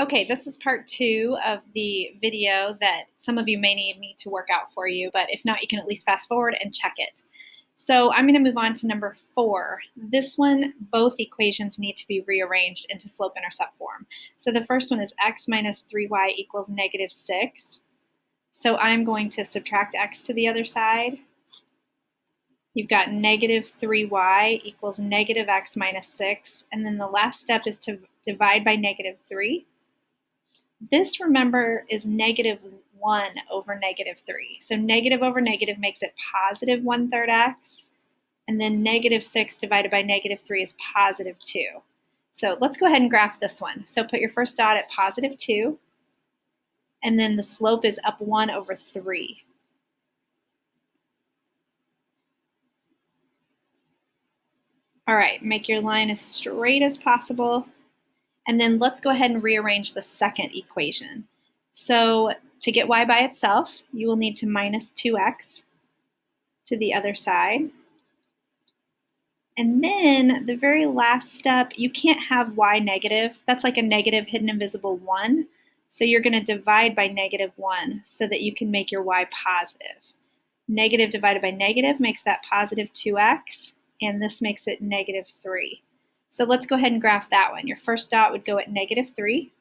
Okay, this is part 2 of the video that some of you may need me to work out for you, but if not, you can at least fast forward and check it. So I'm going to move on to number 4. This one, both equations need to be rearranged into slope-intercept form. So the first one is x minus 3y equals negative 6. So I'm going to subtract x to the other side. You've got negative 3y equals negative x minus 6. And then the last step is to divide by negative 3. This, remember, is negative 1 over negative 3. So negative over negative makes it positive 1/3 x. And then negative 6 divided by negative 3 is positive 2. So let's go ahead and graph this one. So put your first dot at positive 2. And then the slope is up 1 over 3. All right, make your line as straight as possible. And then let's go ahead and rearrange the second equation. So to get y by itself, you will need to minus 2x to the other side. And then the very last step, you can't have y negative. That's like a negative hidden invisible 1. So you're going to divide by negative 1 so that you can make your y positive. Negative divided by negative makes that positive 2x, and this makes it negative 3. So let's go ahead and graph that one. Your first dot would go at negative 3.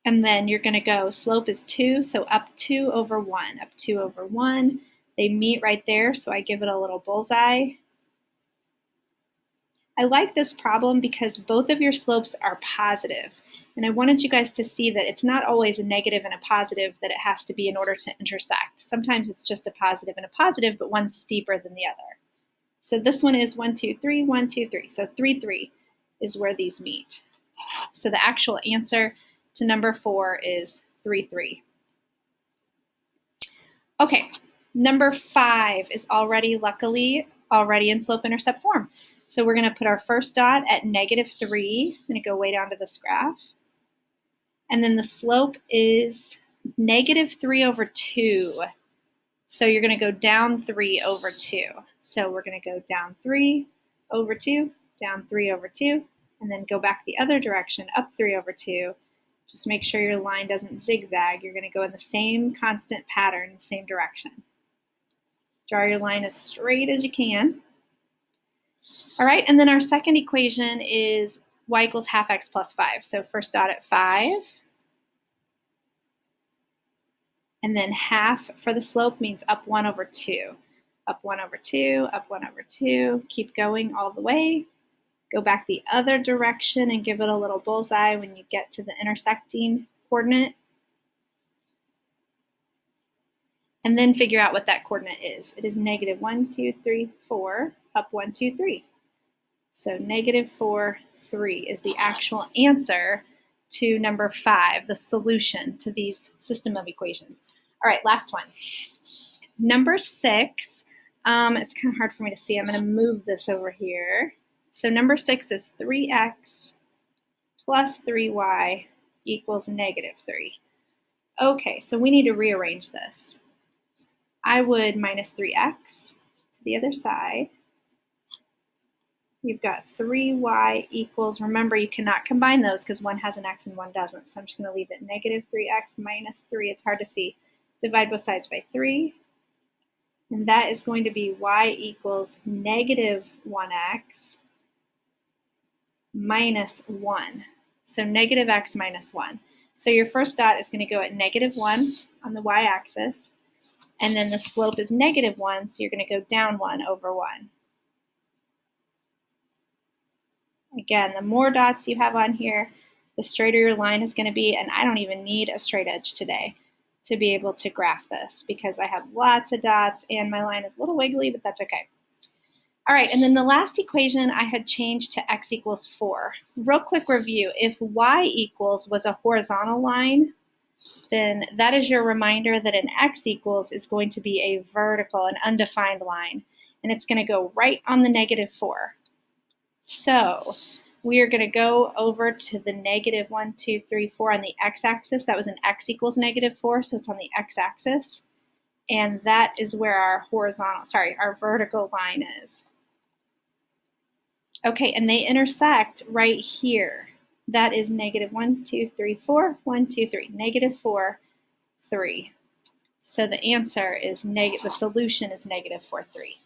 And then you're going to go, slope is 2, so up 2 over 1. Up 2 over 1. They meet right there, so I give it a little bullseye. I like this problem because both of your slopes are positive. And I wanted you guys to see that it's not always a negative and a positive that it has to be in order to intersect. Sometimes it's just a positive and a positive, but one's steeper than the other. So this one is 1, 2, 3, 1, 2, 3. So 3, 3 is where these meet. So the actual answer to number 4 is 3, 3. Okay, number 5 is luckily already in slope-intercept form. So we're going to put our first dot at negative 3. I'm going to go way down to this graph. And then the slope is negative 3 over 2. So you're going to go down 3 over 2. So we're going to go down 3 over 2, down 3 over 2, and then go back the other direction, up 3 over 2. Just make sure your line doesn't zigzag. You're going to go in the same constant pattern, the same direction. Draw your line as straight as you can. All right, and then our second equation is y equals half x plus 5. So first dot at 5. And then half for the slope means up 1 over 2. Up 1 over 2, up 1 over 2. Keep going all the way. Go back the other direction and give it a little bullseye when you get to the intersecting coordinate. And then figure out what that coordinate is. It is negative 1, 2, 3, 4, up 1, 2, 3. So negative 4, 3 is the actual answer to number 5, the solution to these system of equations. All right, last one. Number 6, it's kind of hard for me to see. I'm going to move this over here. So number 6 is 3x plus 3y equals negative 3. Okay, so we need to rearrange this. I would minus 3x to the other side. You've got 3y equals, remember you cannot combine those because one has an x and one doesn't. So I'm just going to leave it negative 3x minus 3. It's hard to see. Divide both sides by 3. And that is going to be y equals negative 1x minus 1. So negative x minus 1. So your first dot is going to go at negative 1 on the y-axis. And then the slope is negative 1, so you're going to go down 1 over 1. Again, the more dots you have on here, the straighter your line is going to be, and I don't even need a straight edge today to be able to graph this because I have lots of dots and my line is a little wiggly, but that's okay. All right, and then the last equation I had changed to x equals 4. Real quick review, if y equals was a horizontal line, then that is your reminder that an x equals is going to be a vertical, an undefined line, and it's going to go right on the negative 4. So we are going to go over to the negative 1, 2, 3, 4 on the x-axis. That was an x equals negative 4, so it's on the x-axis. And that is where our our vertical line is. Okay, and they intersect right here. That is negative 1, 2, 3, 4, 1, 2, 3, negative 4, 3. So the answer is the solution is negative 4, 3.